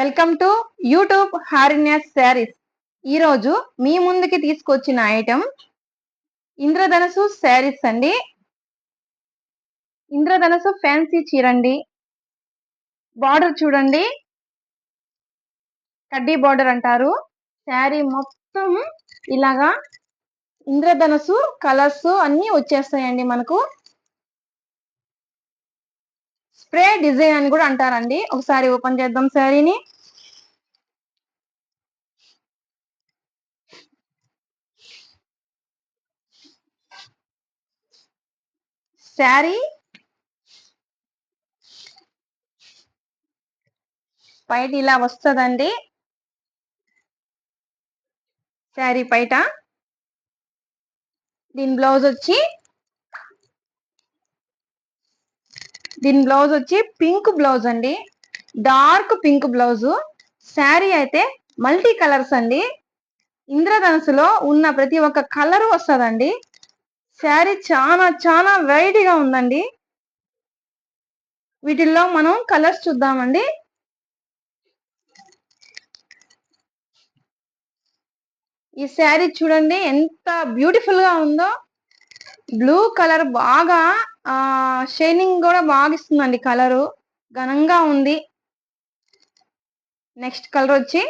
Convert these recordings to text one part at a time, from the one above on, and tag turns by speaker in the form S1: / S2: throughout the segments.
S1: Welcome to YouTube Harinya's saris. ఈరోజు మీ ముందుకి తీసుకొచ్చిన ఐటెం ఇంద్రధనసు శారీస్ అండి. ఇంద్రధనసు ఫ్యాన్సీ చీరండి. బార్డర్ చూడండి, కడ్డీ బార్డర్ అంటారు. శారీ మొత్తం ఇలాగా ఇంద్రధనసు కలర్స్ అన్ని వచ్చేస్తాయండి. మనకు స్ప్రే డిజైన్ అని కూడా అంటారండి. ఒకసారి ఓపెన్ చేద్దాం శారీని. శారీ పైట ఇలా వస్తుందండి. శారీ పైట దీని బ్లౌజ్ వచ్చి పింక్ బ్లౌజ్ అండి. Dark pink blouse. శారీ అయితే మల్టీ కలర్స్ అండి. ఇంద్రధనుసులో ఉన్న ప్రతి ఒక్క కలర్ వస్తుందండి. శారీ చాలా చాలా వెరైటీగా ఉందండి. వీటిల్లో మనం కలర్స్ చూద్దామండి. ఈ శారీ చూడండి ఎంత బ్యూటిఫుల్ గా ఉందో. బ్లూ కలర్ బాగా షైనింగ్ కూడా బాగా ఇస్తుందండి. కలరు ఘనంగా ఉంది. నెక్స్ట్ కలర్ వచ్చి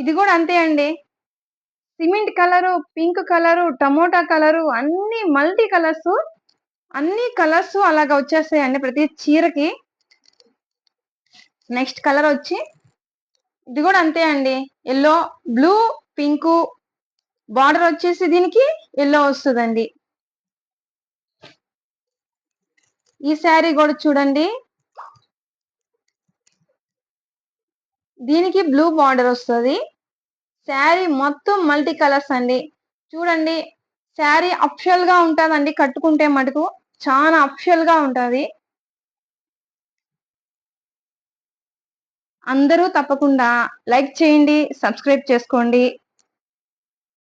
S1: ఇది కూడా అంతే అండి. Cement colour, pink colour, tomato colour, అన్ని మల్టీ కలర్స్, అన్ని కలర్స్ అలాగా వచ్చేస్తాయండి ప్రతి చీరకి. నెక్స్ట్ కలర్ వచ్చి ఇది కూడా అంతే అండి. ఎల్లో, బ్లూ, పింక్, బార్డర్ వచ్చేసి దీనికి ఎల్లో వస్తుందండి. ఈ శారీ కూడా చూడండి, దీనికి బ్లూ బార్డర్ వస్తుంది. శారీ మొత్తం మల్టీ కలర్స్ అండి. చూడండి, శారీ అఫిషియల్ గా ఉంటుందండి. కట్టుకుంటే మటుకు చాలా అఫిషియల్ గా ఉంటుంది. అందరూ తప్పకుండా లైక్ చేయండి, సబ్స్క్రైబ్ చేసుకోండి.